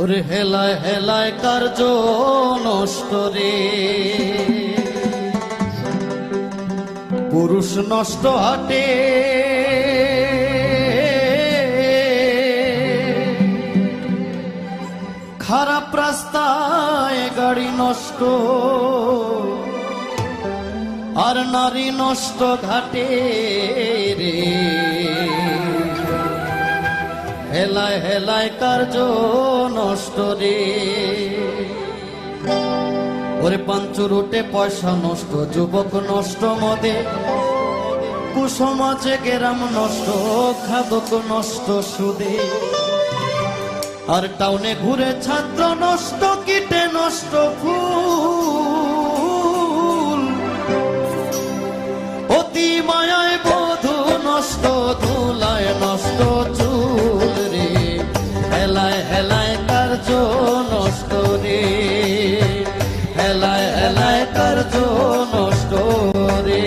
ওরে হেলায় হেলায় কার্য নষ্ট রে, পুরুষ নষ্ট হাটে খারাপ রাস্তায় গাড়ি নষ্ট, আর নারী নষ্ট ঘাটে রে। হেলায় হেলায় কার্য নষ্ট রে, ওরে পাঞ্চুর উঠে পয়সা নষ্ট, যুবক নষ্ট মদে, কুসমাজে গেরাম নষ্ট, খাদক নষ্ট সুদে, আর টাউনে ঘুরে ছাত্র নষ্ট, কীটে নষ্ট ফুল, অতি মায়ায় বধূ নষ্ট, ধুলায় নষ্ট চুল রে। হেলায় হেলায় কার্য নষ্ট রে, হেলায় হেলায় কার্য নষ্ট রে।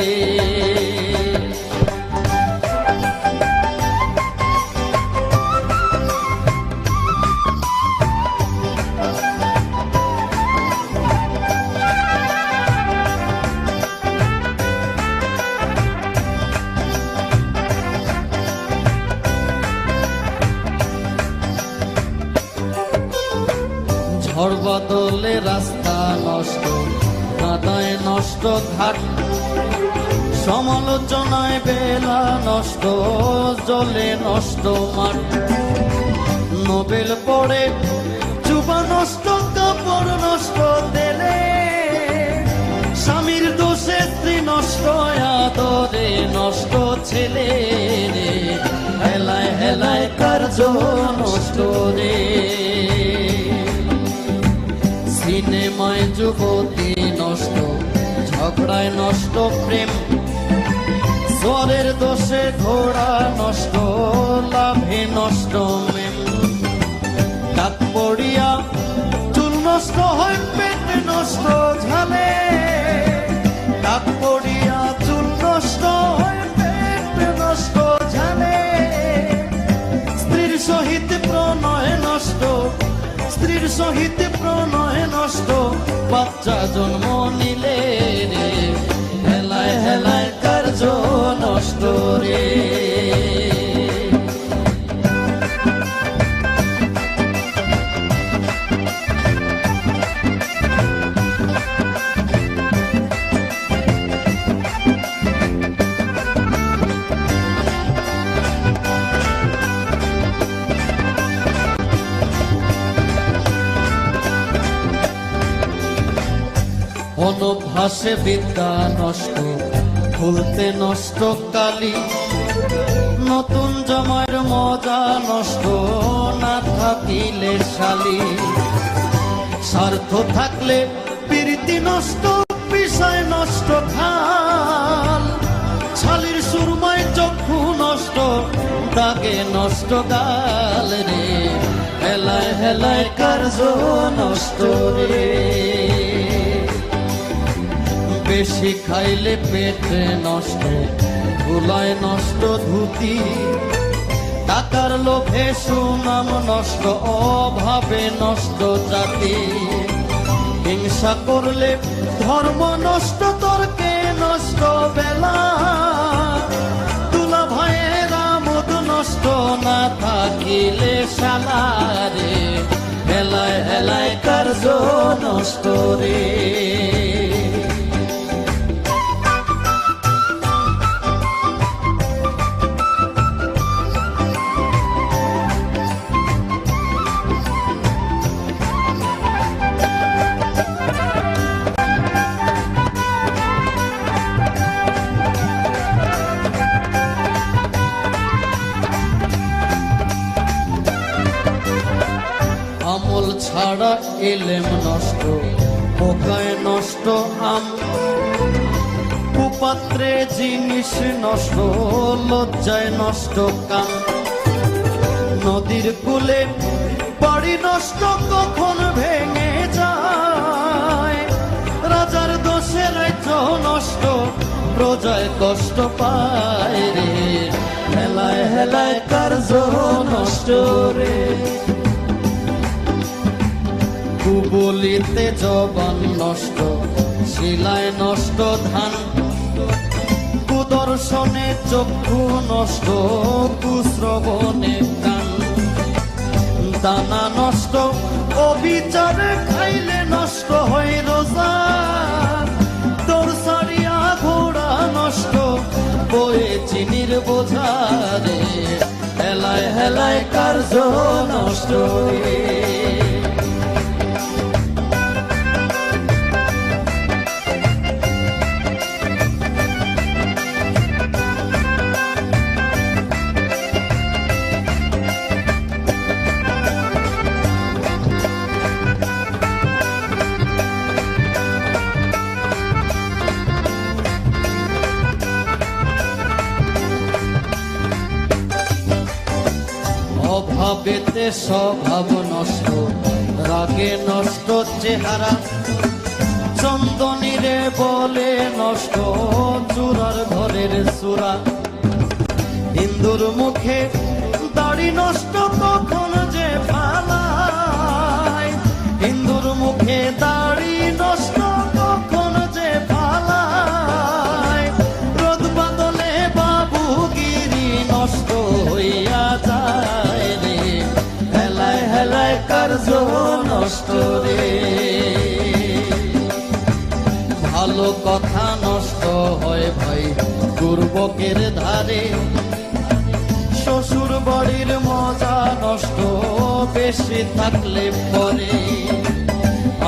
ঝড় বদলে রাস্তা নষ্ট, কাদায় নষ্ট ঘাট, সমালোচনায় বেলা নষ্ট, জলে নষ্ট মাঠ, নোবেল পড়ে চুবা নষ্ট, কাপড় নষ্ট তেলে, স্বামীর দোষে স্ত্রী নষ্ট, আদরে নষ্ট ছেলে রে। হেলায় হেলায় কার্য নষ্ট রে, সিনেমায় যুবতী নষ্ট, ঝগড়ায় নষ্ট প্রেম, স্বরের দোষে ঘোড়া নষ্ট, লাভে নষ্ট মেম, ডাক পড়িয়া চুল নষ্ট হয়, পেট নষ্ট ঝালে, ডাক পড়িয়া চুল নষ্ট হয়, পেট নষ্ট ঝালে, স্ত্রীর সহিত প্রণয় নষ্ট, স্ত্রীর সহিত প্রণয় নষ্ট, বাচ্চা জন্ম নিলে রে। হেলায় হেলায় কার্য নষ্ট রে। অনভ্যাসে বিদ্যা নষ্ট, ভুলতে নষ্ট কালি, নতুন জামাইয়ের মজা নষ্ট, না থাকিলে শালি, স্বার্থ থাকলে প্রীতি নষ্ট, বিষয় নষ্ট খাল, ছালির সুরমায় চক্ষু নষ্ট, দাগে নষ্ট গাল রে। হেলায় হেলায় কার্য নষ্ট রে, বেশি খাইলে পেটে নষ্ট, ধুলায় নষ্ট ধুতি, টাকার লোভে সুনাম নষ্ট, অভাবে নষ্ট জাতি, হিংসা করলে ধর্ম নষ্ট, তর্কে নষ্ট বেলা, তুলা ভয়ের আমোদ নষ্ট, না থাকিলে শালারে। হেলায় হেলায় কার্য নষ্ট রে। আমল ছাড়া এলেম নষ্ট, পোকায় নষ্ট আম, কুপাত্রে জিনিস নষ্ট, লজ্জায় নষ্ট কাম, নদীর কূলে বাড়ি নষ্ট, কখন ভেঙে যায়, রাজার দোষে রাজ্য নষ্ট, প্রজায় কষ্ট পায় রে। হেলায় হেলায় কার্য নষ্ট রে। কুবলিতে জবান নষ্ট, শিলায় নষ্ট ধান, কুদর্শনে চক্ষু নষ্ট, কুশ্রবণে কান, দানা নষ্ট, অবিচারে খাইলে নষ্ট হয় রোজা, তোর সারিয়া ঘোড়া নষ্ট, বয়ে চিনির বোঝারে, হেলায় হেলায় কার্য নষ্ট রে। অভাবেতে স্বভাব নষ্ট, রাগে নষ্ট চেহারা, চন্দনীরে বলে নষ্ট, চূড়ার ঘরের চূড়া, হিন্দুর মুখে দাড়ি নষ্ট তখন যে ফালায়, হিন্দুর মুখে দাড়ি নষ্ট তখন যে ফালায়, রোদ বাদলে বাবুগিরি নষ্ট হইয়া যায় রে, হেলায় হেলায় কার্য নষ্ট রে। ভালো কথা নষ্ট হয় ভাই দুর্ভোগের ধারে, শ্বশুর বাড়ির মজা নষ্ট বেশি থাকলে পরে,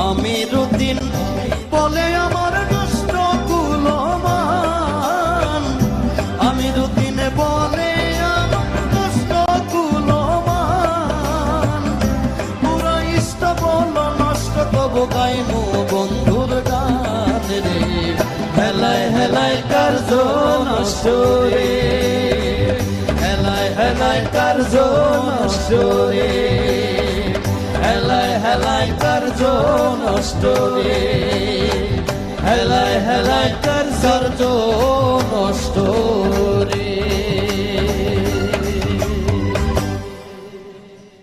আমি রুদিন বলে আমার নষ্ট কুলমান, আমি রুদিনে বলে আমার নষ্ট কুলমান, পুরা ইষ্ট বল নষ্ট তবু গাইমু বন্ধুর গান রে, হেলায় হেলায় কার্য নষ্ট রে, হেলায় হেলায় কার্য নষ্ট রে, হেলায় হেলায় কার্য নষ্ট রে, হেলায় হেলায় কার্য নষ্ট